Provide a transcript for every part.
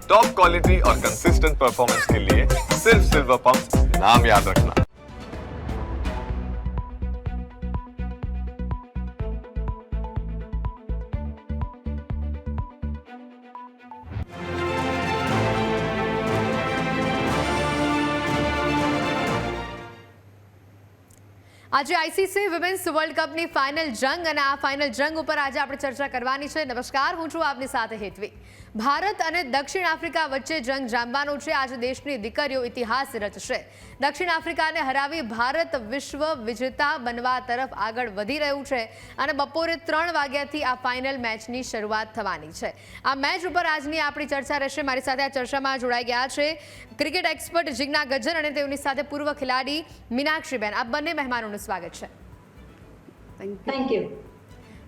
Top quality और consistent performance के लिए सिर्फ सिल्वर पंप नाम याद रखना। આજે આઈસીસી વિમેન્સ વર્લ્ડ કપની ફાઇનલ જંગ અને આ ફાઇનલ જંગ ઉપર આજે આપણે ચર્ચા કરવાની છે। નમસ્કાર, હું છું આપની સાથે હેતવી। ભારત અને દક્ષિણ આફ્રિકા વચ્ચે જંગ જામવાનો છે। આજે દેશની દીકરીઓ ઇતિહાસ રચશે। દક્ષિણ આફ્રિકાને હરાવી ભારત વિશ્વ વિજેતા બનવા તરફ આગળ વધી રહ્યું છે અને બપોરે 3 વાગ્યાથી આ ફાઇનલ મેચની શરૂઆત થવાની છે। આ મેચ ઉપર આજની આપણી ચર્ચા રહેશે। મારી સાથે આ ચર્ચામાં જોડાઈ ગયા છે ક્રિકેટ એક્સપર્ટ જિજ્ઞા ગજ્જર અને તેઓની સાથે પૂર્વ ખેલાડી મીનાક્ષીબેન। આ બંને મહેમાનોનું स्वागत है। Thank you.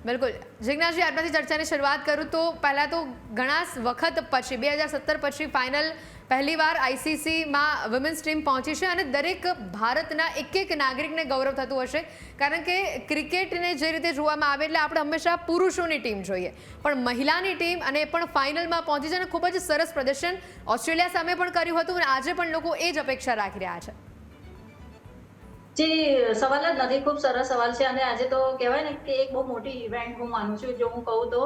बिल्कुल जिज्ञास जी, आपनाथी चर्चानी शुरुआत करूँ तो पहला तो घणा वखत पछी 2017 पछी फाइनल पहली वार आईसीसी में विमेन्स टीम पहुंची है और दरेक भारतना एक एक नागरिक ने गौरव थतुं हशे, कारण के क्रिकेट ने जे रीते जोवामां आवे एटले आपणे हमेशा पुरुषोनी टीम जोईए, पण महिलानी टीम अने पण फाइनल में पहुंची छे अने खूब ज सरस प्रदर्शन ऑस्ट्रेलिया सामे पण कर्युं हतुं अने आजे पण लोको ए ज अपेक्षा राखी रह्या छे। जी, सवाल ज नहीं, खूब सरस सवाल है। आज तो कहवाय ने कि एक बहुत मोटी इवेंट हूँ मानु छूं, जो हूँ कहूँ तो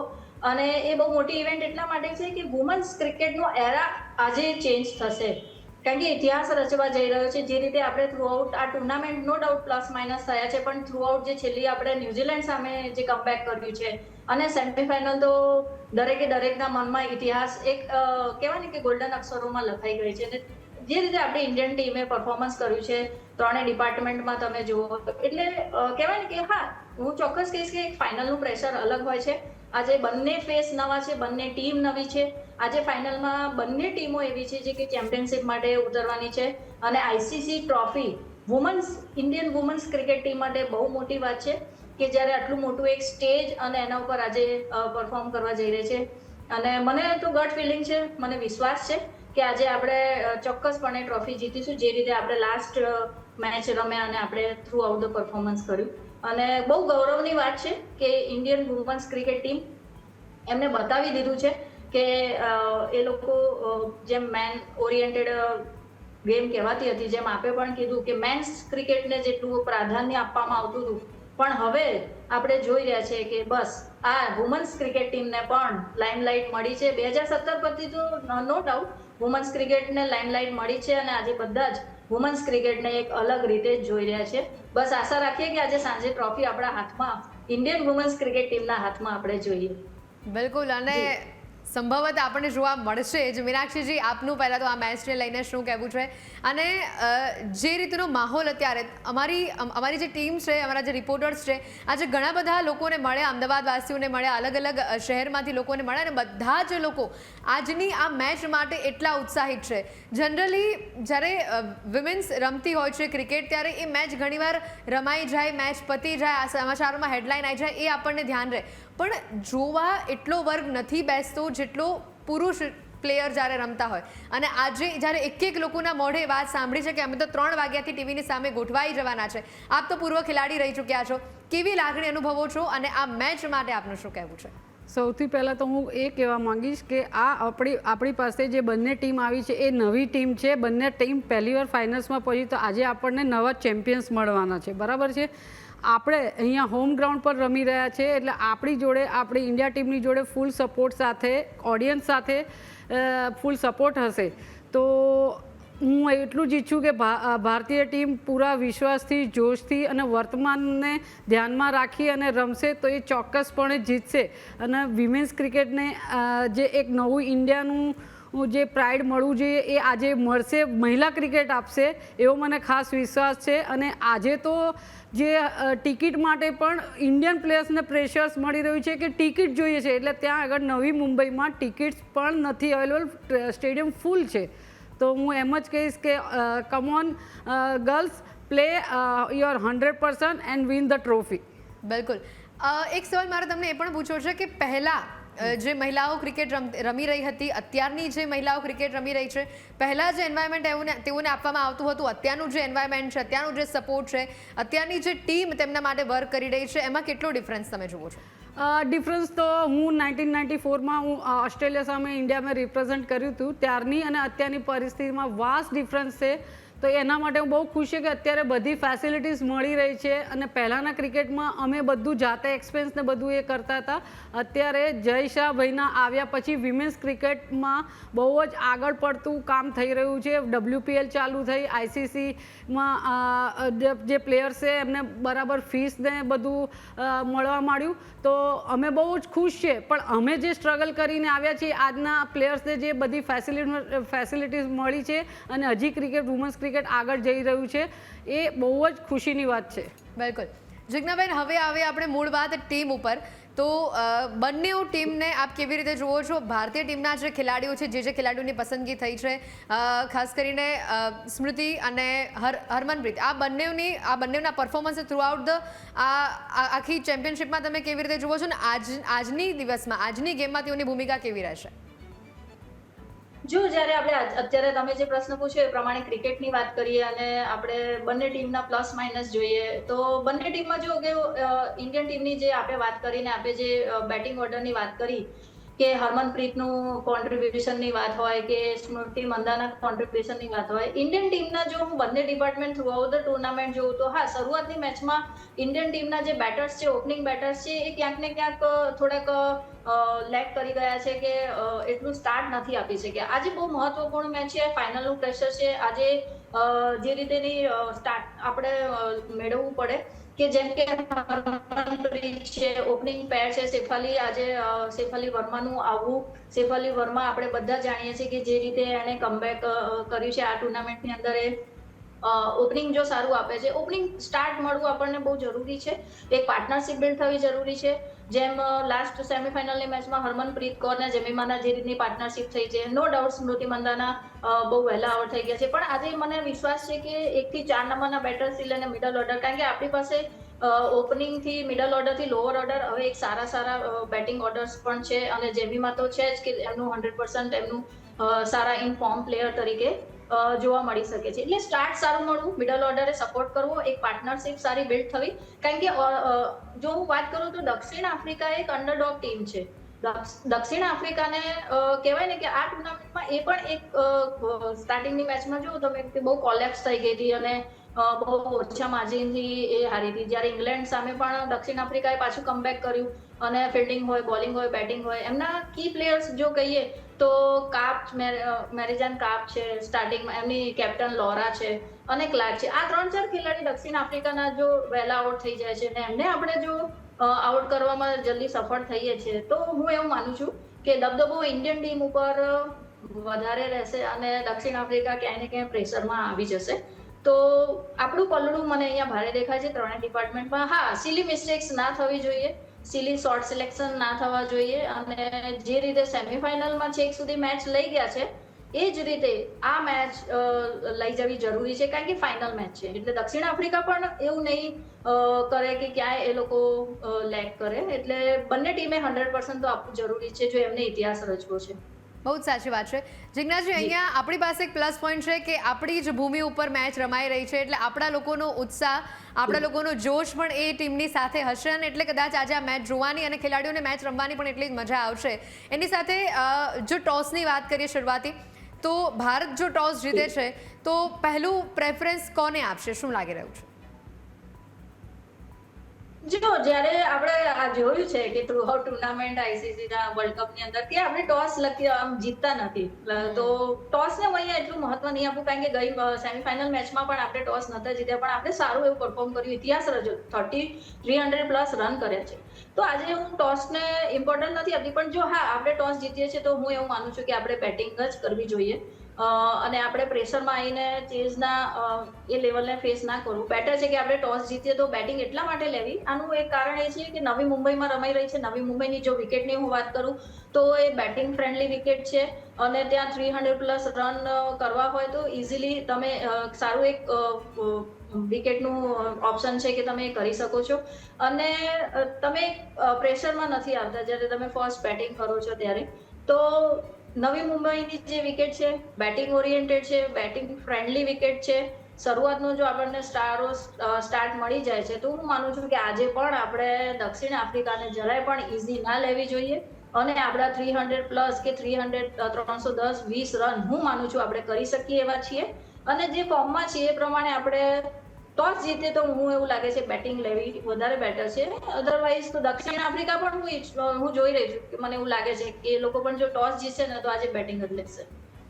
अने ए बहुत मोटी इवेंट एटला माटे छे कि वुमेन्स क्रिकेट नो एरा आज चेन्ज थशे, कारण के इतिहास रचवा जई रह्यो छे। जे रीते आपणे थ्रू आउट आ tournament no doubt plus minus थया छे, पण थ्रू आउट जे छेल्ली आपणे न्यूजीलेंड सामे जे कमबेक कर्युं छे अने सेमीफाइनल तो दरेके दरेकना मनमा इतिहास एक कहेवाय ने कि गोल्डन अक्षरोमां लखाई गई छे। जे रीते आपणी इंडियन टीमे परफॉर्मन्स कर्युं छे त्रणेय डिपार्टमेंटमां તમે જુઓ એટલે કહેવાય ને કે હા, હું ચોક્કસ કહીશ કે એક ફાઇનલનું પ્રેશર અલગ હોય છે। આજે બંને ફેસ નવા છે, બંને ટીમ નવી છે। આજે ફાઇનલમાં બંને ટીમો એવી છે જે કે ચેમ્પિયનશિપ માટે ઉતરવાની છે અને ICC trophy women's Indian women's cricket team માટે બહુ મોટી વાત છે કે જ્યારે આટલું મોટું એક સ્ટેજ અને એના ઉપર આજે પરફોર્મ કરવા જઈ રહી છે। અને મને તો ગટ ફિલિંગ છે, મને વિશ્વાસ છે કે આજે આપણે ચોક્કસપણે ટ્રોફી જીતીશું, જે રીતે આપણે લાસ્ટ મેચ રમ્યા અને આપણે થ્રુ આઉટ ધ પરફોર્મન્સ કર્યું। અને બહુ ગૌરવની વાત છે કે ઇન્ડિયન વુમન્સ ક્રિકેટ ટીમ એમને બતાવી દીધું છે કે એ લોકો જેમ મેન ઓરિએન્ટેડ ગેમ કહેવાતી હતી, જેમ આપે પણ કીધું કે મેન્સ ક્રિકેટને જેટલું પ્રાધાન્ય આપવામાં આવતું હતું, પણ હવે આપણે જોઈ રહ્યા છે કે બસ આ વુમન્સ ક્રિકેટ ટીમને પણ લાઇમલાઇટ મળી છે। 2017 પરથી તો નો ડાઉટ વુમન્સ ક્રિકેટને લાઇમલાઇટ મળી છે અને આજે બધા જ વુમન્સ ક્રિકેટને એક અલગ રીતે જોઈ રહ્યા છે। બસ આશા રાખીએ કે આજે સાંજે ટ્રોફી આપણા હાથમાં, ઇન્ડિયન વુમન્સ ક્રિકેટ ટીમના હાથમાં આપણે જોઈએ। બિલકુલ, અને સંભવત આપણને જોવા મળશે જ। મીનાક્ષીજી, આપનું પહેલાં તો આ મેચને લઈને શું કહેવું છે અને જે રીતનો માહોલ અત્યારે અમારી જે ટીમ છે, અમારા જે રિપોર્ટર્સ છે, આજે ઘણા બધા લોકોને મળ્યા, અમદાવાદવાસીઓને મળ્યા, અલગ અલગ શહેરમાંથી લોકોને મળ્યા અને બધા જ લોકો આજની આ મેચ માટે એટલા ઉત્સાહિત છે। જનરલી જ્યારે વિમેન્સ રમતી હોય છે ક્રિકેટ, ત્યારે એ મેચ ઘણીવાર રમાઈ જાય, મેચ પતી જાય, આ સમાચારોમાં હેડલાઇન આવી જાય, એ આપણને ધ્યાન રહે, પણ જોવા એટલો વર્ગ નથી બેસતો જેટલો પુરુષ પ્લેયર જ્યારે રમતા હોય। અને આજે જ્યારે એક એક લોકોના મોઢે વાત સાંભળી છે કે અમે તો 3 વાગ્યાથી ટીવીની સામે ગોઠવાઈ જવાના છે। આપ તો પૂર્વ ખેલાડી રહી ચૂક્યા છો, કેવી લાગણી અનુભવો છો અને આ મેચ માટે આપનું શું કહેવું છે? સૌથી પહેલાં તો હું એ કહેવા માંગીશ કે આ આપણી પાસે જે બંને ટીમ આવી છે એ નવી ટીમ છે। બંને ટીમ પહેલી વાર ફાઇનલ્સમાં પહોંચી, તો આજે આપણને નવા ચેમ્પિયન્સ મળવાના છે, બરાબર છે। આપણે અહીંયા હોમ ગ્રાઉન્ડ પર રમી રહ્યા છે, એટલે આપણી જોડે, આપણી ઇન્ડિયા ટીમની જોડે ફૂલ સપોર્ટ સાથે, ઓડિયન્સ સાથે ફૂલ સપોર્ટ હશે। તો હું એટલું જ ઈચ્છું કે ભારતીય ટીમ પૂરા વિશ્વાસથી, જોશથી અને વર્તમાનને ધ્યાનમાં રાખી અને રમશે તો એ ચોક્કસપણે જીતશે અને વિમેન્સ ક્રિકેટને જે એક નવું ઇન્ડિયાનું જે પ્રાઇડ મળવું જોઈએ એ આજે મળશે, મહિલા ક્રિકેટ આપશે એવો મને ખાસ વિશ્વાસ છે। અને આજે તો જે ટિકિટ માટે પણ ઇન્ડિયન પ્લેયર્સને પ્રેશર્સ મળી રહ્યું છે કે ટિકિટ જોઈએ છે, એટલે ત્યાં આગળ નવી મુંબઈમાં ટિકિટ્સ પણ નથી અવેલેબલ, સ્ટેડિયમ ફૂલ છે। તો હું એમ જ કહીશ કે come on girls, play your 100% and win the trophy. બિલકુલ, એક સવાલ મારે તમને એ પણ પૂછવો છે કે પહેલાં જે મહિલાઓ ક્રિકેટ રમી રહી હતી, અત્યારની જે મહિલાઓ ક્રિકેટ રમી રહી છે, પહેલાં જે એન્વાયરમેન્ટ તેઓને આપવામાં આવતું હતું, અત્યારનું જે એન્વાયરમેન્ટ છે, અત્યારનું જે સપોર્ટ છે, અત્યારની જે ટીમ તેમના માટે વર્ક કરી રહી છે, એમાં કેટલો ડિફરન્સ તમે જુઓ છો? ડિફરન્સ તો હું 1994માં હું ઓસ્ટ્રેલિયા સામે ઇન્ડિયામાં રિપ્રેઝન્ટ કર્યું હતું, ત્યારની અને અત્યારની પરિસ્થિતિમાં વાસ્ટ ડિફરન્સ છે. તો એના માટે હું બહુ ખુશ છું કે અત્યારે બધી ફેસિલિટીઝ મળી રહી છે. અને પહેલાંના ક્રિકેટમાં અમે બધું જાતે એક્સપેન્સ ને બધું એ કરતા હતા. અત્યારે જય શાહ ભાઈના આવ્યા પછી વિમેન્સ ક્રિકેટમાં બહુ જ આગળ પડતું કામ થઈ રહ્યું છે. WPL ચાલુ થઈ, ICCમાં જે પ્લેયર્સ છે એમને બરાબર ફીસ ને બધું મળવા માંડ્યું. તો અમે બહુ જ ખુશ છીએ. પણ અમે જે સ્ટ્રગલ કરીને આવ્યા છીએ, આજના પ્લેયર્સને જે બધી ફેસિલિટીઝ મળી છે અને હજી ક્રિકેટ વુમન્સ ક્રિકેટ આગળ જઈ રહ્યું છે, એ બહુ જ ખુશીની વાત છે. બિલકુલ. જિજ્ઞાબેન, હવે આવે આપણે મૂળ વાત ટીમ ઉપર. તો બંને ટીમને આપ કેવી રીતે જુઓ છો? ભારતીય ટીમના જે ખેલાડીઓ છે, જે ખેલાડીઓની પસંદગી થઈ છે, ખાસ કરીને સ્મૃતિ અને હરમનપ્રીત, આ બંનેના પરફોર્મન્સ થ્રુઆઉટ આખી ચેમ્પિયનશિપમાં તમે કેવી રીતે જુઓ છો? અને આજની દિવસમાં, આજની ગેમમાં તેઓની ભૂમિકા કેવી રહેશે? જો જ્યારે આપણે અત્યારે તમે જે પ્રશ્ન પૂછ્યો એ પ્રમાણે ક્રિકેટની વાત કરીએ અને આપણે બંને ટીમના પ્લસ માઇનસ જોઈએ, તો બંને ટીમમાં જો કે ઇન્ડિયન ટીમની જે આપણે વાત કરીને આપણે જે બેટિંગ ઓર્ડરની વાત કરી કે હરમનપ્રીતનું કોન્ટ્રીબ્યુશનની વાત હોય કે સ્મૃતિ મંદાના કોન્ટ્રીબ્યુશનની વાત હોય, ઇન્ડિયન ટીમના જો હું બંને ડિપાર્ટમેન્ટ થ્રુઆઉટ ધ ટુર્નામેન્ટ જોઉં તો હા, શરૂઆતની મેચમાં ઇન્ડિયન ટીમના જે બેટર્સ છે, ઓપનિંગ બેટર્સ છે, એ ક્યાંક ને ક્યાંક થોડાક લેગ કરી ગયા છે કે એટલું સ્ટાર્ટ નથી આપી શક્યા. આજે બહુ મહત્વપૂર્ણ મેચ છે, ફાઇનલનું પ્રેશર છે. આજે જે રીતેની સ્ટાર્ટ આપણે મેળવવું પડે કે જેમ કે હરમનપ્રીત છે, ઓપનિંગ પેર છે, સૈફ અલી વર્માનું આવવું. સૈફ અલી વર્મા આપણે બધા જાણીએ છીએ કે જે રીતે એણે કમબેક કર્યું છે આ ટુર્નામેન્ટની અંદર, એ ઓપનિંગ જો સારું આપે છે, ઓપનિંગ સ્ટાર્ટ મળવું આપણને બહુ જરૂરી છે. એક પાર્ટનરશિપ બિલ્ડ થવી જરૂરી છે. જેમ લાસ્ટ સેમીફાઇનલની મેચમાં હરમનપ્રીત કૌર ને જેમિમાના જે રીતની પાર્ટનરશિપ થઈ છે, નો ડાઉટ સ્મૃતિ મંદાના બહુ વહેલા આઉટ થઈ ગયા છે. પણ આજે મને વિશ્વાસ છે કે 1 થી 4 નંબરના બેટર્સથી લઈને મિડલ ઓર્ડર, કારણ કે આપણી પાસે ઓપનિંગથી મિડલ ઓર્ડરથી લોઅર ઓર્ડર હવે એક સારા બેટિંગ ઓર્ડર્સ પણ છે. અને જેમિમા તો છે જ કે એમનું 100% એમનું સારા ઇન ફોર્મ પ્લેયર તરીકે જોવા મળી શકે છે. એટલે સ્ટાર્ટ સારું મળવું, મિડલ ઓર્ડરે સપોર્ટ કરવો, એક પાર્ટનરશિપ સારી બિલ્ડ થવી. કારણ કે જો હું વાત કરું તો દક્ષિણ આફ્રિકા એક અંડરડોગ ટીમ છે. દક્ષિણ આફ્રિકાને કહેવાય ને કે આ ટુર્નામેન્ટમાં એ પણ એક સ્ટાર્ટિંગની મેચમાં જો તમે બહુ કોલેપ્સ થઈ ગઈ હતી અને બહુ ઓછા માર્જિનથી એ હારી હતી. જ્યારે ઇંગ્લેન્ડ સામે પણ દક્ષિણ આફ્રિકાએ પાછું કમબેક કર્યું અને ફિલ્ડિંગ હોય, બોલિંગ હોય, બેટિંગ હોય, એમના કી પ્લેયર્સ જો કહીએ તો મેરિજાન કાપ છે, સ્ટાર્ટિંગમાં એમની કેપ્ટન લોરા છે અને ક્લાર્ક છે. આ 3-4 ખેલાડી દક્ષિણ આફ્રિકાના જો વહેલા આઉટ થઈ જાય છે ને એમને આપણે જો આઉટ કરવામાં જલ્દી સફળ થઈએ છીએ, તો હું એવું માનું છું કે દબદબો ઇન્ડિયન ટીમ ઉપર વધારે રહેશે અને દક્ષિણ આફ્રિકા ક્યાંય ને ક્યાંય પ્રેશરમાં આવી જશે. તો આપણું પલડું મને અહીંયા ભારે દેખાય છે ત્રણેય ડિપાર્ટમેન્ટમાં. હા, સિલી મિસ્ટેક્સ ના થવી જોઈએ, સિલી શોર્ટ સિલેક્શન ના થવા જોઈએ. અને જે રીતે સેમીફાઇનલમાં છેક સુધી મેચ લઈ ગયા છે, એ જ રીતે આ મેચ લઈ જવી જરૂરી છે, કારણ કે ફાઇનલ મેચ છે. એટલે દક્ષિણ આફ્રિકા પણ એવું નહીં કરે કે ક્યાંય એ લોકો લેગ કરે. એટલે બંને ટીમે 100% તો આપવું જરૂરી છે જો એમને ઇતિહાસ રચવો છે. બહુ જ સાચી વાત છે. જિજ્ઞાસજી, અહીંયા આપણી પાસે એક પ્લસ પોઈન્ટ છે કે આપણી જ ભૂમિ ઉપર મેચ રમાઈ રહી છે, એટલે આપણા લોકોનો ઉત્સાહ, આપણા લોકોનો જોશ પણ એ ટીમની સાથે હશે. અને એટલે કદાચ આજે આ મેચ જોવાની અને ખેલાડીઓને મેચ રમવાની પણ એટલી જ મજા આવશે. એની સાથે જો ટોસની વાત કરીએ શરૂઆતી, તો ભારત જો ટોસ જીતે છે તો પહેલું પ્રેફરન્સ કોને આપશે? શું લાગી રહ્યું છે? જો જ્યારે આપણે આ જોયું છે કે થ્રુઆઉટ ટુર્નામેન્ટ આઈસીસીના વર્લ્ડ કપની અંદર કે આપણે ટોસ જીતતા નથી, તો ટોસને હું અહીંયા એટલું મહત્વ નહીં આપું, કારણ કે ગઈ સેમીફાઇનલ મેચમાં પણ આપણે ટોસ નહોતા જીત્યા, પણ આપણે સારું એવું પરફોર્મ કર્યું, ઇતિહાસ રચ્યો, 300+ રન કર્યા છે. તો આજે હું ટોસને ઇમ્પોર્ટન્ટ નથી આપતી, પણ જો હા આપણે ટોસ જીતીએ છીએ તો હું એવું માનું છું કે આપણે બેટિંગ જ કરવી જોઈએ. અને આપણે પ્રેશરમાં આવીને ચેઝના એ લેવલને ફેસ ના કરવું. બેટર છે કે આપણે ટોસ જીતીએ તો બેટિંગ એટલા માટે લેવી. આનું એક કારણ એ છે કે નવી મુંબઈમાં રમાઈ રહી છે. નવી મુંબઈની જો વિકેટની હું વાત કરું તો એ બેટિંગ ફ્રેન્ડલી વિકેટ છે અને ત્યાં 300+ રન કરવા હોય તો ઇઝીલી તમે સારું એક વિકેટનું ઓપ્શન છે કે તમે કરી શકો છો અને તમે પ્રેશરમાં નથી આવતા જ્યારે તમે ફર્સ્ટ બેટિંગ કરો છો ત્યારે. તો નવી મુંબઈની જે વિકેટ છે બેટિંગ ઓરિએન્ટેડ છે, બેટિંગ ફ્રેન્ડલી વિકેટ છે. શરૂઆતનો જો આપણને સ્ટાર્ટ મળી જાય છે તો હું માનું છું કે આજે પણ આપણે દક્ષિણ આફ્રિકાને જરાય પણ ઇઝી ના લેવી જોઈએ અને આપણા 300+ કે 310-20 રન હું માનું છું આપણે કરી શકીએ એવા છીએ અને જે ફોર્મમાં છીએ એ પ્રમાણે આપણે ટોસ જીતે તો હું એવું લાગે છે બેટિંગ લેવી વધારે બેટર છે. અધરવાઇઝ તો દક્ષિણ આફ્રિકા પણ હું જોઈ રહી છું કે મને એવું લાગે છે કે એ લોકો પણ જો ટોસ જીતશે ને તો આજે બેટિંગ જ લેશે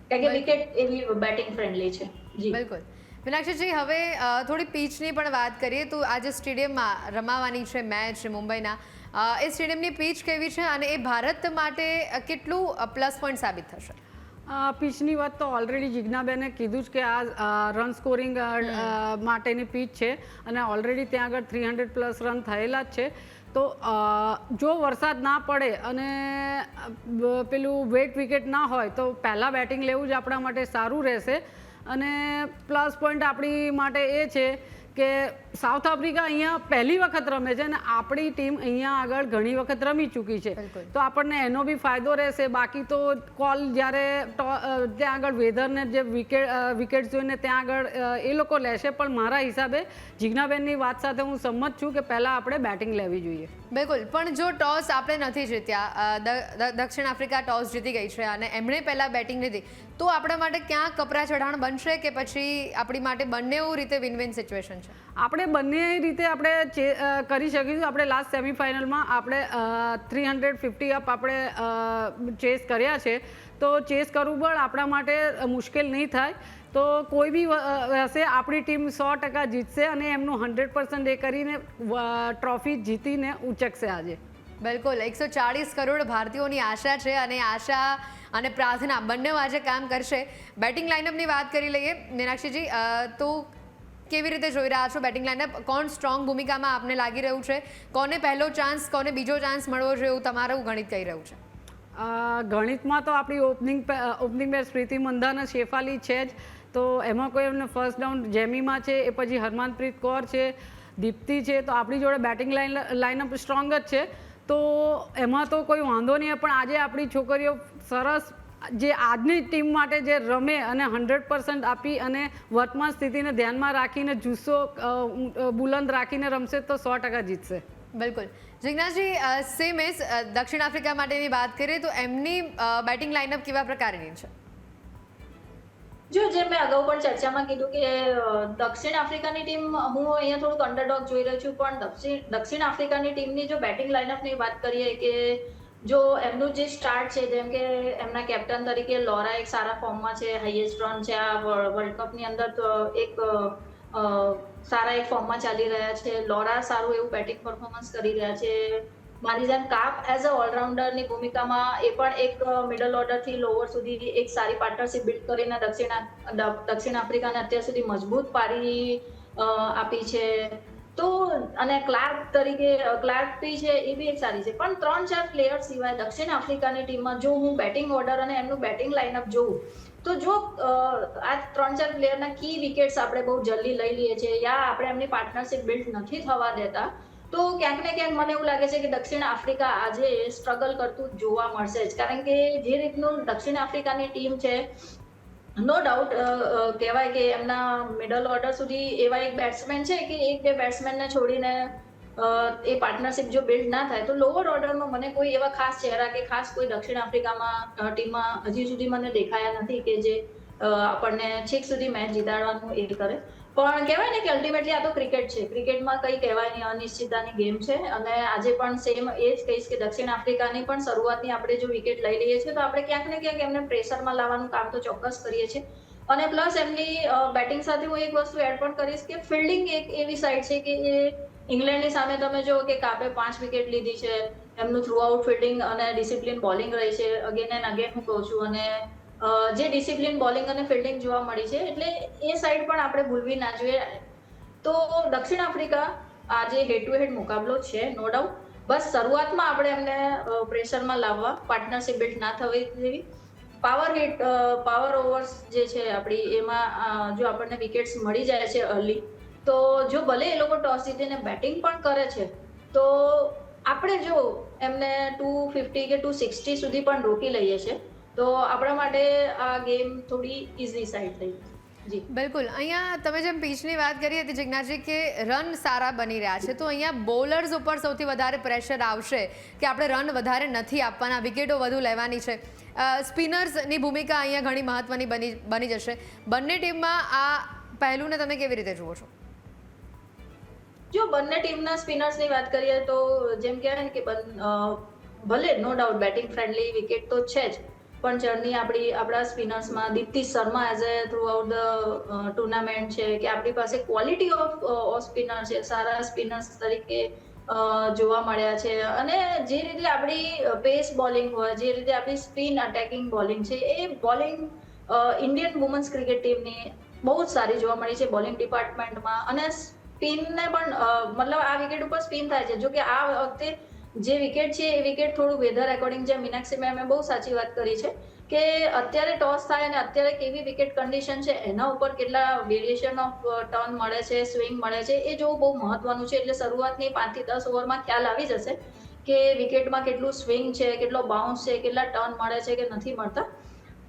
કારણ કે વિકેટ એવી બેટિંગ ફ્રેન્ડલી છે. જી બિલકુલ. મીનાક્ષીજી, હવે થોડી પીચની પણ વાત કરીએ તો આજે સ્ટેડિયમમાં રમાવાની છે મેચ મુંબઈના. એ સ્ટેડિયમની પીચ કેવી છે અને એ ભારત માટે કેટલું પ્લસ પોઈન્ટ સાબિત થશે? પીચની વાત તો ઓલરેડી જિજ્ઞાબેને કીધું જ કે આ રન સ્કોરિંગ માટેની પીચ છે અને ઓલરેડી ત્યાં આગળ 300+ રન થયેલા જ છે. તો જો વરસાદ ના પડે અને પેલું વેટ વિકેટ ના હોય તો પહેલાં બેટિંગ લેવું જ આપણા માટે સારું રહેશે. અને પ્લસ પોઈન્ટ આપણી માટે એ છે કે સાઉથ આફ્રિકા અહીંયા પહેલી વખત રમે છે અને આપણી ટીમ અહીંયા આગળ ઘણી વખત રમી ચૂકી છે તો આપણને એનો બી ફાયદો રહેશે. બાકી તો કોલ જ્યારે ત્યાં આગળ વેધરને જે વિકેટ જોઈને ત્યાં આગળ એ લોકો લેશે. પણ મારા હિસાબે જિજ્ઞાબેનની વાત સાથે હું સંમત છું કે પહેલાં આપણે બેટિંગ લેવી જોઈએ. બિલકુલ. પણ જો ટોસ આપણે નથી જીત્યા, દક્ષિણ આફ્રિકા ટોસ જીતી ગઈ છે અને એમણે પહેલાં બેટિંગ લીધી તો આપણા માટે ક્યાં કપરા ચઢાણ બનશે કે પછી આપણી માટે બંને રીતે વિન વિન સિચ્યુએશન છે? આપણે બંને રીતે આપણે કરી શકીશું. આપણે લાસ્ટ સેમિફાઇનલમાં આપણે 350 અપ આપણે ચેસ કર્યા છે તો ચેસ કરવું પણ આપણા માટે મુશ્કેલ નહીં થાય. તો કોઈ બી હશે આપણી ટીમ 100% જીતશે અને એમનું 100% એ કરીને ટ્રોફી જીતીને ઉચકશે આજે. બિલકુલ. 140 કરોડ ભારતીયોની આશા છે અને આશા અને પ્રાર્થના બંને આજે કામ કરશે. બેટિંગ લાઇનઅપની વાત કરી લઈએ મીનાક્ષીજી, તો કેવી રીતે જોઈ રહ્યા છો બેટિંગ લાઇનઅપ? કોણ સ્ટ્રોંગ ભૂમિકામાં આપને લાગી રહ્યું છે? કોને પહેલો ચાન્સ, કોને બીજો ચાન્સ મળવો જોઈએ એવું તમારું ગણિત કહી રહ્યું છે? ગણિતમાં તો આપણી ઓપનિંગ બેટ્સ પ્રીતિ મંધા અને શેફાલી છે જ. તો એમાં કોઈ એમને ફર્સ્ટ ડાઉન જેમીમાં છે, એ પછી હરમાનપ્રીત કૌર છે, દીપ્તિ છે. તો આપણી જોડે બેટિંગ લાઇનઅપ સ્ટ્રોંગ જ છે તો એમાં તો કોઈ વાંધો નહીં. પણ આજે આપણી છોકરીઓ સરસ જે આજની ટીમ માટે જે રમે અને 100% આપી અને વર્તમાન સ્થિતિને ધ્યાનમાં રાખીને જુસ્સો બુલંદ રાખીને રમશે તો 100% જીતશે. બિલકુલ. જિજ્ઞાસજી, સેમ એઝ દક્ષિણ આફ્રિકા માટેની વાત કરીએ તો એમની બેટિંગ લાઇનઅપ કેવા પ્રકારની છે? જો જેમ મેં અગાઉ પણ ચર્ચામાં કીધું કે દક્ષિણ આફ્રિકાની ટીમ હું અહીંયા થોડુંક અંડરડોગ જોઈ રહી છું. પણ દક્ષિણ આફ્રિકાની ટીમની જો બેટિંગ લાઇનઅપની વાત કરીએ કે જો એમનું જે સ્ટાર્ટ છે, જેમ કે એમના કેપ્ટન તરીકે લોરા એક સારા ફોર્મમાં છે, હાઈએસ્ટ રન છે આ વર્લ્ડ કપની અંદર, તો એક સારા એક ફોર્મમાં ચાલી રહ્યા છે. લોરા સારું એવું બેટિંગ પરફોર્મન્સ કરી રહ્યા છે. મારી જેમ કાપ એઝ અ ઓલરાઉન્ડરની ભૂમિકામાં એ પણ એક મિડલ ઓર્ડરથી લોઅર સુધી એક સારી પાર્ટનરશિપ બિલ્ડ કરીને દક્ષિણ આફ્રિકાને અત્યાર સુધી મજબૂત પાડી આપી છે. તો અને ક્લાર્ક પી છે એ બી એક સારી છે. પણ 3-4 પ્લેયર સિવાય દક્ષિણ આફ્રિકાની ટીમમાં જો હું બેટિંગ ઓર્ડર અને એમનું બેટિંગ લાઇનઅપ જોઉં તો જો આ 3-4 પ્લેયરના કી વિકેટ્સ આપણે બહુ જલ્દી લઈ લઈએ છીએ યા આપણે એમની પાર્ટનરશિપ બિલ્ડ નથી થવા દેતા તો ક્યાંક ને ક્યાંક મને એવું લાગે છે કે દક્ષિણ આફ્રિકા આજે સ્ટ્રગલ કરતું જોવા મળશે જ. કારણ કે જે રીતનું દક્ષિણ આફ્રિકાની ટીમ છે, નો ડાઉટ કહેવાય કે એમના મિડલ ઓર્ડર સુધી એવા એક બેટ્સમેન છે કે એક બે બેટ્સમેનને છોડીને એ પાર્ટનરશિપ જો બિલ્ડ ના થાય તો લોઅર ઓર્ડરમાં મને કોઈ એવા ખાસ ચહેરા કે ખાસ કોઈ દક્ષિણ આફ્રિકામાં ટીમમાં હજી સુધી મને દેખાયા નથી કે જે આપણને છેક સુધી મેચ જીતાડવાનું એ કરે. પણ કહેવાય ને કે અલ્ટિમેટલી આ તો ક્રિકેટ છે. ક્રિકેટમાં કંઈ કહેવાય નહીં, અનિશ્ચિતતાની ગેમ છે. અને આજે પણ સેમ એ જ કહીશ કે દક્ષિણ આફ્રિકાની પણ શરૂઆતની આપણે જો વિકેટ લઈ લઈએ છીએ તો આપણે ક્યાંક ને ક્યાંક એમને પ્રેશરમાં લાવવાનું કામ તો ચોક્કસ કરીએ છીએ. અને પ્લસ એમની બેટિંગ સાથે હું એક વસ્તુ એડ પણ કરીશ કે ફિલ્ડિંગ એક એવી સાઈડ છે કે એ ઇંગ્લેન્ડની સામે તમે જો કે કાપે 5 વિકેટ લીધી છે, એમનું થ્રુ આઉટ ફિલ્ડિંગ અને ડિસિપ્લિન બોલિંગ રહી છે. અગેન એન્ડ અગેન હું કહું છું અને જે ડિસિપ્લિન બોલિંગ અને ફિલ્ડિંગ જોવા મળી છે, એટલે એ સાઈડ પણ આપણે ભૂલવી ના જોઈએ. તો દક્ષિણ આફ્રિકા આ જે હેડ ટુ હેડ મુકાબલો છે, નો ડાઉટ, બસ શરૂઆતમાં આપણે એમને પ્રેશરમાં લાવવા, પાર્ટનરશિપ બિલ્ડ ના થવી દેવી. પાવર ઓવર્સ જે છે આપણી, એમાં જો આપણને વિકેટ્સ મળી જાય છે અર્લી, તો જો ભલે એ લોકો ટોસ જીતીને બેટિંગ પણ કરે છે, તો આપણે જો એમને 250 કે 260 સુધી પણ રોકી લઈએ છીએ, તો આપણા માટે આ ગેમ થોડી ઇઝી સાઈડ થઈ. જી બિલકુલ. અહીંયા તમે જેમ પીચની વાત કરી હતી જિજ્ઞાસજી કે રન સારા બની રહ્યા છે, તો અહીંયા બોલર્સ ઉપર સૌથી વધારે પ્રેશર આવશે કે આપણે રન વધારે નથી આપવાના, વિકેટો વધુ લેવાની છે. સ્પિનર્સની ભૂમિકા અહીંયા ઘણી મહત્વની બની જશે. બંને ટીમમાં આ પહેલુંને તમે કેવી રીતે જુઓ છો? જો બંને ટીમના સ્પિનર્સની વાત કરીએ તો જેમ કહેવાય ને કે ભલે no doubt batting friendly wicket તો છે જ, પણ જર્ની આપણા સ્પિનર્સમાં Deepti Sharma as a throughout the tournament છે, કે આપણી પાસે ક્વોલિટી ઓફ સ્પિનર છે, સારા સ્પિનર્સ તરીકે જોવા મળ્યા છે. અને જે રીતે આપણી પેસ બોલિંગ હોય, જે રીતે આપણી સ્પિન અટેકિંગ બોલિંગ છે, એ બોલિંગ ઇન્ડિયન વુમન્સ ક્રિકેટ ટીમની બહુ જ સારી જોવા મળી છે બોલિંગ ડિપાર્ટમેન્ટમાં. અને સ્પિનને પણ મતલબ આ વિકેટ ઉપર સ્પિન થાય છે. જો કે આ વખતે જે વિકેટ છે એ વિકેટ થોડું વેધર એકોર્ડિંગ, જે મીનાક્ષી મેમે બહુ સાચી વાત કરી છે કે અત્યારે ટોસ થાય અને અત્યારે કેવી વિકેટ કન્ડિશન છે, એના ઉપર કેટલા વેરિએશન ઓફ ટર્ન મળે છે, સ્વિંગ મળે છે, એ જોવું બહુ મહત્વનું છે. એટલે શરૂઆતની 5 થી 10 ઓવરમાં ખ્યાલ આવી જશે કે વિકેટમાં કેટલું સ્વિંગ છે, કેટલો બાઉન્સ છે, કેટલા ટર્ન મળે છે કે નથી મળતા.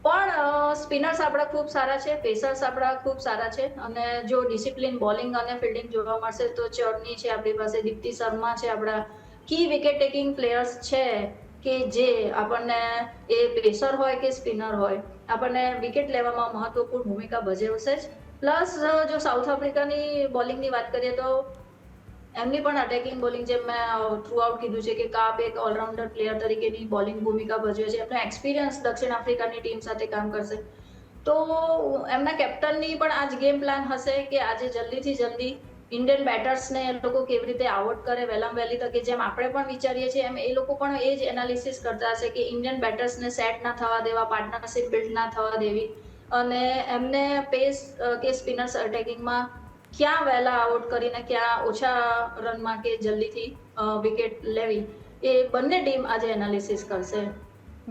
પણ સ્પિનર્સ આપણા ખૂબ સારા છે, પેસર્સ આપણા ખૂબ સારા છે, અને જો ડિસિપ્લિન બોલિંગ અને ફિલ્ડિંગ જોવા મળશે તો ચર્ની છે આપણી પાસે, દીપ્તિ શર્મા છે, આપણા કી વિકેટ ટેકિંગ પ્લેયર્સ છે કે જે આપણને એ પેસર હોય કે સ્પિનર હોય, આપણને વિકેટ લેવામાં મહત્વપૂર્ણ ભૂમિકા ભજવશે જ. પ્લસ જો સાઉથ આફ્રિકાની બોલિંગની વાત કરીએ તો એમની પણ અટેકિંગ બોલિંગ, જેમ મેં થ્રુ આઉટ કીધું છે કે કાપ એક ઓલરાઉન્ડર પ્લેયર તરીકેની બોલિંગ ભૂમિકા ભજવે છે. એમનો એક્સપિરિયન્સ દક્ષિણ આફ્રિકાની ટીમ સાથે કામ કરશે, તો એમના કેપ્ટનની પણ આ જ ગેમ પ્લાન હશે કે આજે જલ્દીથી જલ્દી ઇન્ડિયન બેટર્સને એ લોકો કેવી રીતે આઉટ કરે વહેલામાં વહેલી તકે. જેમ આપણે પણ વિચારીએ છીએ એમ એ લોકો પણ એ જ એનાલિસિસ કરતા હશે કે ઇન્ડિયન બેટર્સને સેટ ના થવા દેવા, પાર્ટનરશિપ બિલ્ડ ના થવા દેવી, અને એમને પેસ કે સ્પિનર્સ અટેકિંગમાં ક્યાં વહેલા આઉટ કરીને ક્યાં ઓછા રનમાં કે જલ્દીથી વિકેટ લેવી, એ બંને ટીમ આજે એનાલિસિસ કરશે.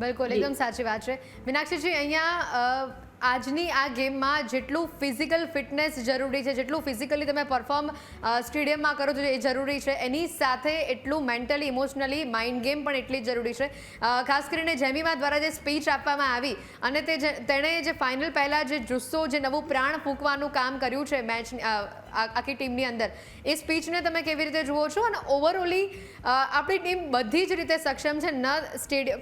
બિલકુલ, એકદમ સાચી વાત છે. મીનાક્ષીજી, અહીંયા આજની આ ગેમમાં જેટલું ફિઝિકલ ફિટનેસ જરૂરી છે, જેટલું ફિઝિકલી તમે પરફોર્મ સ્ટેડિયમમાં કરો છો એ જરૂરી છે, એની સાથે એટલું મેન્ટલી ઇમોશનલી માઇન્ડ ગેમ પણ એટલી જ જરૂરી છે. ખાસ કરીને જેમીમા દ્વારા જે સ્પીચ આપવામાં આવી અને તેણે જે ફાઇનલ પહેલાં જે જુસ્સો, જે નવું પ્રાણ ફૂંકવાનું કામ કર્યું છે મેચ આખી ટીમની અંદર, એ સ્પીચને તમે કેવી રીતે જુઓ છો? અને ઓવરઓલી આપણી ટીમ બધી જ રીતે સક્ષમ છે, ન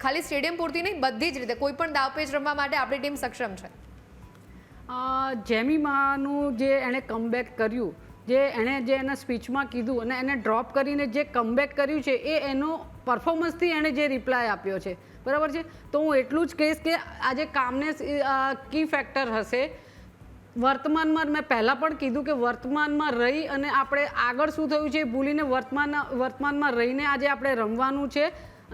ખાલી સ્ટેડિયમ પૂરતી નહીં, બધી જ રીતે કોઈ પણ દાવપેચ રમવા માટે આપણી ટીમ સક્ષમ છે. જેમીમાનું જે એણે કમબેક કર્યું, જે એણે જે એના સ્પીચમાં કીધું અને એને ડ્રોપ કરીને જે કમબેક કર્યું છે, એ એનો પરફોર્મન્સથી એણે જે રિપ્લાય આપ્યો છે, બરાબર છે. તો હું એટલું જ કહીશ કે આજે કામનેસ કી ફેક્ટર હશે. વર્તમાનમાં મેં પહેલાં પણ કીધું કે વર્તમાનમાં રહી અને આપણે આગળ શું થયું છે એ ભૂલીને વર્તમાનમાં રહીને આજે આપણે રમવાનું છે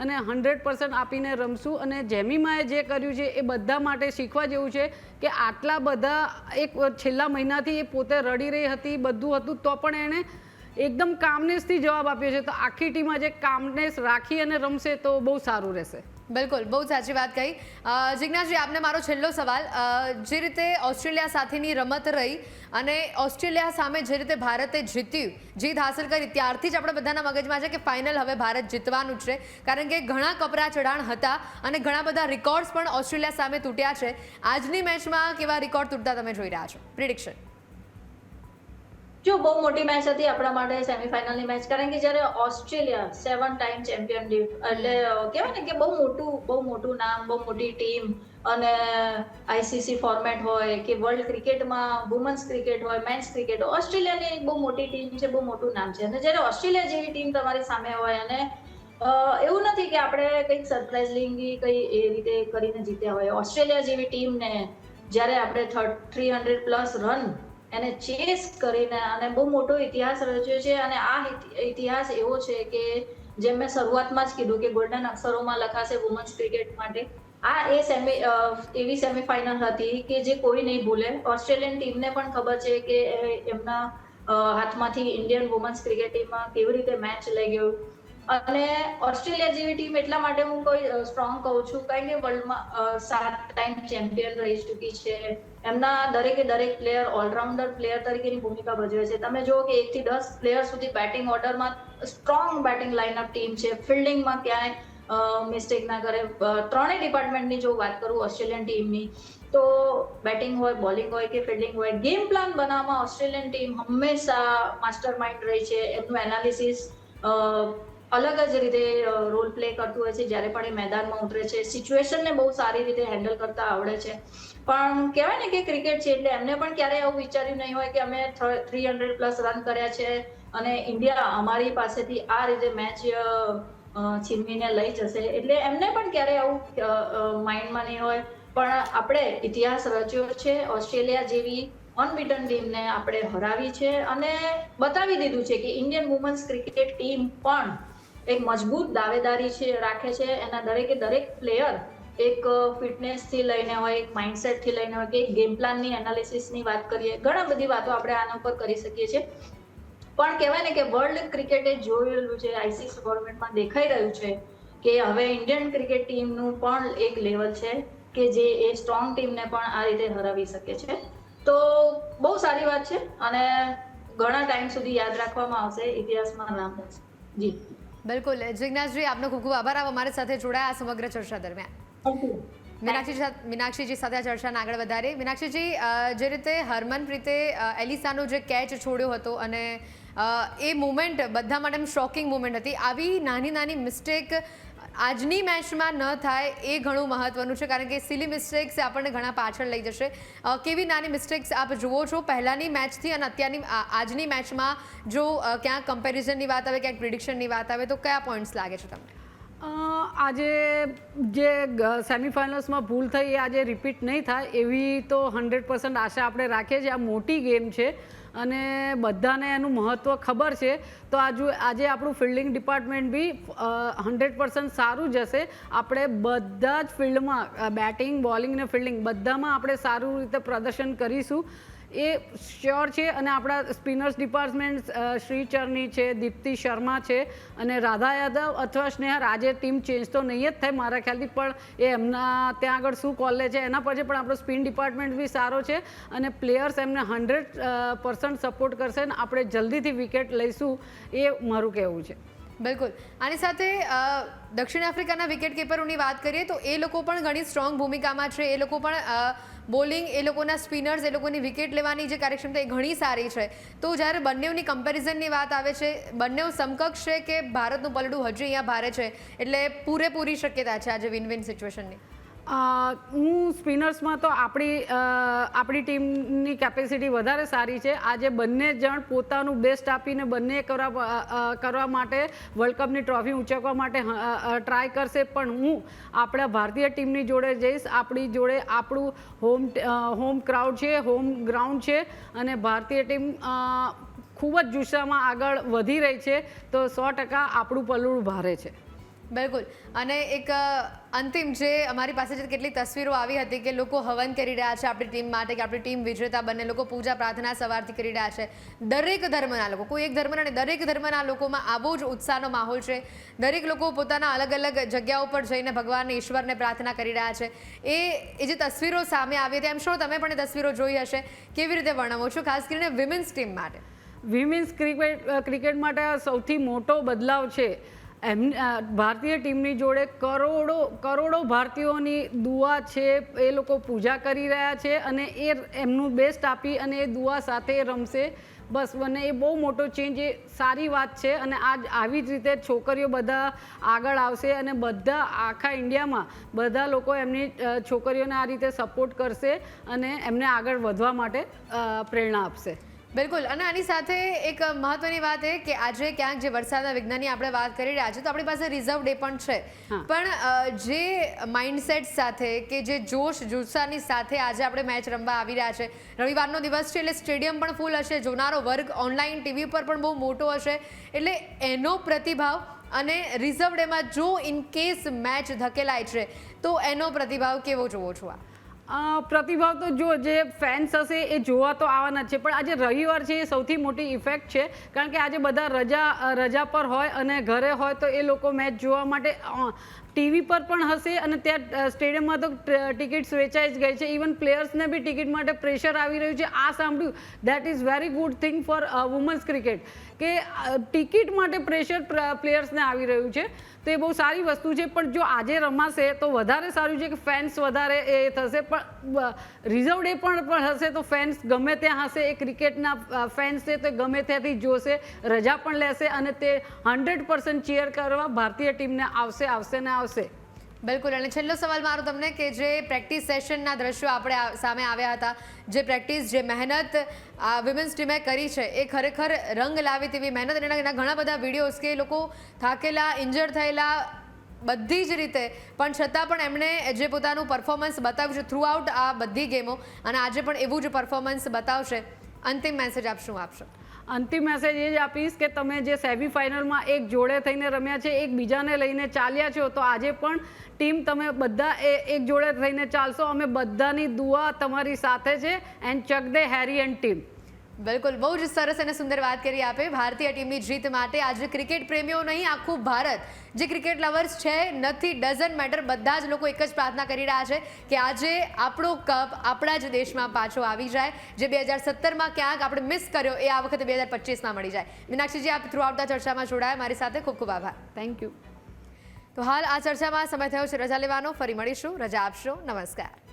અને 100% આપીને રમશું. અને જેમીમાએ જે કર્યું છે એ બધા માટે શીખવા જેવું છે કે આટલા બધા એક છેલ્લા મહિનાથી એ પોતે રડી રહી હતી, બધું હતું, તો પણ એણે એકદમ કામનેસથી જવાબ આપ્યો છે. તો આખી ટીમ આજે કામનેસ રાખી અને રમશે તો બહુ સારું રહેશે. બિલકુલ, બહુ સાચી વાત કહી. જિજ્ઞાસજી, આપને મારો છેલ્લો સવાલ, જે રીતે ઓસ્ટ્રેલિયા સાથેની રમત રહી અને ઓસ્ટ્રેલિયા સામે જે રીતે ભારતે જીત્યું, જીત હાંસલ કરી, ત્યારથી જ આપણે બધાના મગજમાં છે કે ફાઇનલ હવે ભારત જીતવાનું જ છે, કારણ કે ઘણા કપરા ચઢાણ હતા અને ઘણા બધા રેકોર્ડ્સ પણ ઓસ્ટ્રેલિયા સામે તૂટ્યા છે. આજની મેચમાં કેવા રેકોર્ડ તૂટતા તમે જોઈ રહ્યા છો? પ્રિડિક્શન? જો બહુ મોટી મેચ હતી આપણા માટે સેમીફાઇનલની મેચ, કારણ કે જ્યારે ઓસ્ટ્રેલિયા 7 ટાઈમ ચેમ્પિયન, એટલે કહેવાય ને કે બહુ મોટું નામ, બહુ મોટી ટીમ, અને આઈસીસી ફોર્મેટ હોય કે વર્લ્ડ ક્રિકેટમાં વુમન્સ ક્રિકેટ હોય, મેન્સ ક્રિકેટ, ઓસ્ટ્રેલિયાની એક બહુ મોટી ટીમ છે, બહુ મોટું નામ છે. અને જ્યારે ઓસ્ટ્રેલિયા જેવી ટીમ તમારી સામે હોય, અને એવું નથી કે આપણે કંઈક સરપ્રાઇઝિંગલી કંઈ એ રીતે કરીને જીત્યા હોય, ઓસ્ટ્રેલિયા જેવી ટીમને જ્યારે આપણે 300+ રન એને ચેસ કરીને, અને બહુ મોટો ઇતિહાસ રચ્યો છે. અને આ ઇતિહાસ એવો છે કે જેમ મેં શરૂઆતમાં જ કીધું કે ગોલ્ડન અક્ષરોમાં લખાશે વુમન્સ ક્રિકેટ માટે, આ એવી સેમીફાઇનલ હતી કે જે કોઈ નહીં ભૂલે. ઓસ્ટ્રેલિયન ટીમને પણ ખબર છે કે એમના હાથમાંથી ઇન્ડિયન વુમન્સ ક્રિકેટ ટીમમાં કેવી રીતે મેચ લઈ ગયું. અને ઓસ્ટ્રેલિયા જેવી ટીમ એટલા માટે હું કોઈ સ્ટ્રોંગ કહું છું કારણ કે વર્લ્ડમાં 7 ટાઈમ ચેમ્પિયન રહી ચૂકી છે. એમના દરેક પ્લેયર ઓલરાઉન્ડર પ્લેયર તરીકેની ભૂમિકા ભજવે છે. તમે જુઓ કે 1 થી 10 પ્લેયર સુધી બેટિંગ ઓર્ડરમાં સ્ટ્રોંગ બેટિંગ લાઇનઅપ ટીમ છે. ફિલ્ડિંગમાં ક્યાંય મિસ્ટેક ના કરે. ત્રણેય ડિપાર્ટમેન્ટની જો વાત કરું ઓસ્ટ્રેલિયન ટીમની તો બેટિંગ હોય, બોલિંગ હોય કે ફિલ્ડિંગ હોય, ગેમ પ્લાન બનાવવામાં ઓસ્ટ્રેલિયન ટીમ હંમેશા માસ્ટર માઇન્ડ રહી છે. એમનું એનાલિસિસ અલગ જ રીતે રોલ પ્લે કરતું હોય છે જ્યારે પણ એ મેદાનમાં ઉતરે છે. સિચ્યુએશનને બહુ સારી રીતે હેન્ડલ કરતા આવડે છે. પણ કહેવાય ને કે ક્રિકેટ છે એટલે એમને પણ ક્યારેય એવું વિચાર્યું નહીં હોય કે અમે 300+ રન કર્યા છે અને ઇન્ડિયા અમારી પાસેથી આ રીતે મેચ છીનવીને લઈ જશે. એટલે એમને પણ ક્યારેય આવું માઇન્ડમાં નહીં હોય. પણ આપણે ઇતિહાસ રચ્યો છે. ઓસ્ટ્રેલિયા જેવી અનબીટન ટીમને આપણે હરાવી છે અને બતાવી દીધું છે કે ઇન્ડિયન વુમન્સ ક્રિકેટ ટીમ પણ એક મજબૂત દાવેદારી છે રાખે છે. એના દરેક પ્લેયર એક ફિટનેસથી લઈને હોય, એક માઇન્ડસેટથી લઈને હોય કે એક ગેમ પ્લાનની એનાલિસિસની વાત કરીએ, ઘણા બધી વાતો આપણે આના ઉપર કરી શકીએ છીએ. પણ કહેવાય ને કે વર્લ્ડ ક્રિકેટે જોયેલું છે, આઈસીસી ફોર્મેટમાં દેખાઈ રહ્યું છે કે હવે ઇન્ડિયન ક્રિકેટ ટીમનું પણ એક લેવલ છે કે જે એ સ્ટ્રોંગ ટીમને પણ આ રીતે હરાવી શકે છે. તો બહુ સારી વાત છે અને ઘણા ટાઈમ સુધી યાદ રાખવામાં આવશે, ઇતિહાસમાં નામ થશે. જી બિલકુલ. જિજ્ઞાસજી, આપનો ખૂબ ખૂબ આભાર. આપ અમારી સાથે જોડાયા આ સમગ્ર ચર્ચા દરમિયાન. મીનાક્ષીજી સાથે આ ચર્ચાને આગળ વધારી. મીનાક્ષીજી, જે રીતે હરમનપ્રીતે એલિસાનો જે કેચ છોડ્યો હતો અને એ મુમેન્ટ બધા માટે શોકિંગ મુમેન્ટ હતી. આવી નાની મિસ્ટેક આજની મેચમાં ન થાય એ ઘણું મહત્વનું છે કારણ કે સિલી મિસ્ટેક્સ આપણને ઘણા પાછળ લઈ જશે. કેવી નાની મિસ્ટેક્સ આપ જુઓ છો પહેલાંની મેચથી અને અત્યારની આજની મેચમાં? જો ક્યાંક કમ્પેરિઝનની વાત આવે, ક્યાંક પ્રિડિક્શનની વાત આવે તો કયા પોઈન્ટ્સ લાગે છે તમને? આજે જે સેમિફાઇનલ્સમાં ભૂલ થઈ એ આજે રિપીટ નહીં થાય એવી તો 100% આશા આપણે રાખીએ છીએ. આ મોટી ગેમ છે અને બધાને એનું મહત્ત્વ ખબર છે. તો આજે આપણું ફિલ્ડિંગ ડિપાર્ટમેન્ટ બી 100% સારું જશે. આપણે બધા જ ફિલ્ડમાં બેટિંગ, બોલિંગ ને ફિલ્ડિંગ બધામાં આપણે સારું રીતે પ્રદર્શન કરીશું એ શ્યોર છે. અને આપણા સ્પિનર્સ ડિપાર્ટમેન્ટ શ્રી ચરની છે, દીપ્તિ શર્મા છે અને રાધા યાદવ અથવા સ્નેહર, આજે ટીમ ચેન્જ તો નહીં જ થાય મારા ખ્યાલથી, પણ એ એમના ત્યાં આગળ શું કોલ લે છે એના પછી પણ આપણો સ્પિન ડિપાર્ટમેન્ટ બી સારો છે અને પ્લેયર્સ એમને 100% સપોર્ટ કરશે અને આપણે જલ્દીથી વિકેટ લઈશું એ મારું કહેવું છે. બિલકુલ. આની સાથે દક્ષિણ આફ્રિકાના વિકેટ કીપરોની વાત કરીએ તો એ લોકો પણ ઘણી સ્ટ્રોંગ ભૂમિકામાં છે. એ લોકો પણ બોલિંગ, એ લોકોના સ્પિનર્સ, એ લોકોની વિકેટ લેવાની જે કાર્યક્ષમતા એ ઘણી સારી છે. તો જ્યારે બંનેની કમ્પેરિઝનની વાત આવે છે, બંને સમકક્ષ છે કે ભારતનું પલડું હજી અહીંયા ભારે છે એટલે પૂરેપૂરી શક્યતા છે આજે વિન-વિન સિચ્યુએશનની? હું સ્પિનર્સમાં તો આપણી ટીમની કેપેસિટી વધારે સારી છે. આજે બંને જણ પોતાનું બેસ્ટ આપીને બંને કરવા માટે વર્લ્ડ કપની ટ્રોફી ઉંચકવા માટે ટ્રાય કરશે. પણ હું આપણા ભારતીય ટીમની જોડે જઈશ. આપણી જોડે આપણું હોમ ક્રાઉડ છે, હોમ ગ્રાઉન્ડ છે અને ભારતીય ટીમ ખૂબ જ જુસ્સામાં આગળ વધી રહી છે. તો 100% આપણું પલડું ભારે છે. બિલકુલ. અને એક અંતિમ જે અમારી પાસે જે કેટલી તસવીરો આવી હતી કે લોકો હવન કરી રહ્યા છે આપણી ટીમ માટે કે આપણી ટીમ વિજેતા બને, લોકો પૂજા પ્રાર્થના સવારથી કરી રહ્યા છે. દરેક ધર્મના લોકો, કોઈ એક ધર્મના નહીં, દરેક ધર્મના લોકોમાં આવો જ ઉત્સાહનો માહોલ છે. દરેક લોકો પોતાના અલગ અલગ જગ્યાઓ પર જઈને ભગવાનને, ઈશ્વરને પ્રાર્થના કરી રહ્યા છે. એ જે તસવીરો સામે આવી હતી, એમ શો તમે પણ એ તસવીરો જોઈ હશે. કેવી રીતે વર્ણવો છો ખાસ કરીને વિમેન્સ ટીમ માટે? વિમેન્સ ક્રિકેટ માટે સૌથી મોટો બદલાવ છે. ભારતીય ટીમની જોડે કરોડો ભારતીયોની દુઆ છે. એ લોકો પૂજા કરી રહ્યા છે અને એ એમનું બેસ્ટ આપી અને એ દુઆ સાથે રમશે. બસ મને એ બહુ મોટો ચેન્જ, એ સારી વાત છે. અને આજ આવી જ રીતે છોકરીઓ બધા આગળ આવશે અને બધા આખા ઇન્ડિયામાં બધા લોકો એમની છોકરીઓને આ રીતે સપોર્ટ કરશે અને એમને આગળ વધવા માટે પ્રેરણા આપશે. બિલકુલ. અને આની સાથે એક મહત્વની વાત એ કે આજે ક્યાંક જે વરસાદના વિજ્ઞાનની આપણે વાત કરી રહ્યા છીએ તો આપણી પાસે રિઝર્વ ડે પણ છે. પણ જે માઇન્ડસેટ સાથે કે જે જોશ જુસ્સાની સાથે આજે આપણે મેચ રમવા આવી રહ્યા છે, રવિવારનો દિવસ છે એટલે સ્ટેડિયમ પણ ફૂલ હશે, જોનારો વર્ગ ઓનલાઈન ટીવી પર પણ બહુ મોટો હશે, એટલે એનો પ્રતિભાવ અને રિઝર્વ ડેમાં જો ઇન કેસ મેચ ધકેલાય છે તો એનો પ્રતિભાવ કેવો જોવો છો પ્રતિભાવ તો જો જે ફેન્સ હશે એ જોવા તો આવવાના જ છે, પણ આજે રવિવાર છે એ સૌથી મોટી ઇફેક્ટ છે, કારણ કે આજે બધા રજા પર હોય અને ઘરે હોય તો એ લોકો મેચ જોવા માટે ટીવી પર પણ હશે અને ત્યાં સ્ટેડિયમમાં તો ટિકિટ્સ વેચાઈ જ ગઈ છે. ઇવન પ્લેયર્સને બી ટિકિટ માટે પ્રેશર આવી રહ્યું છે. આ સાંભળ્યું that is very good thing for women's cricket કે ટિકિટ માટે પ્રેશર પ્લેયર્સને આવી રહ્યું છે, તો એ બહુ સારી વસ્તુ છે. પણ જો આજે રમાશે તો વધારે સારું છે કે ફેન્સ વધારે એ થશે, પણ રિઝર્વ ડે પણ હશે તો ફેન્સ ગમે ત્યાં હશે, એ ક્રિકેટના ફેન્સ છે તો ગમે ત્યાંથી જોશે, રજા પણ લેશે અને તે 100% ચીયર કરવા ભારતીય ટીમને આવશે ને આવશે. બિલકુલ. અને છેલ્લો સવાલ મારો તમને કે જે પ્રેક્ટિસ સેશનના દ્રશ્યો આપણે સામે આવ્યા હતા, જે પ્રેક્ટિસ જે મહેનત વિમેન્સ ટીમે કરી છે એ ખરેખર રંગ લાવી તેવી મહેનત, અને એના ઘણા બધા વિડીયોઝ કે એ લોકો થાકેલા, ઇન્જર્ડ થયેલા બધી જ રીતે, પણ છતાં પણ એમણે જે પોતાનું પરફોર્મન્સ બતાવ્યું છે થ્રુ આઉટ આ બધી ગેમો, અને આજે પણ એવું જ પરફોર્મન્સ બતાવશે. અંતિમ મેસેજ આપ શું આપશો? અંતિમ મેસેજ એ જ આપીશ કે તમે જે સેમિફાઇનલમાં એક જોડે થઈને રમ્યા છે, એકબીજાને લઈને ચાલ્યા છો, તો આજે પણ ટીમ તમે બધા એક જોડે થઈને ચાલશો. અમે બધાની દુઆ તમારી સાથે છે. And chuck they Harry and team. બિલકુલ, બહુ જ સરસ અને સુંદર વાત કરી આપે. ભારતીય ટીમની જીત માટે આજે ક્રિકેટ પ્રેમીઓ નહીં, આખું ભારત જે ક્રિકેટ લવર્સ છે નથી, ડઝન્ટ મેટર, બધા જ લોકો એક જ પ્રાર્થના કરી રહ્યા છે કે આજે આપણો કપ આપણા જ દેશમાં પાછો આવી જાય. જે 2017માં ક્યાંક આપણે મિસ કર્યો એ આ વખતે 2025માં મળી જાય. મીનાક્ષીજી, આપ થ્રુ આઉટ ધ ચર્ચામાં જોડાયા મારી સાથે, ખૂબ ખૂબ આભાર. Thank you. તો હાલ આ ચર્ચામાં સમય થયો છે રજા લેવાનો. ફરી મળીશું. રજા આપશો. નમસ્કાર.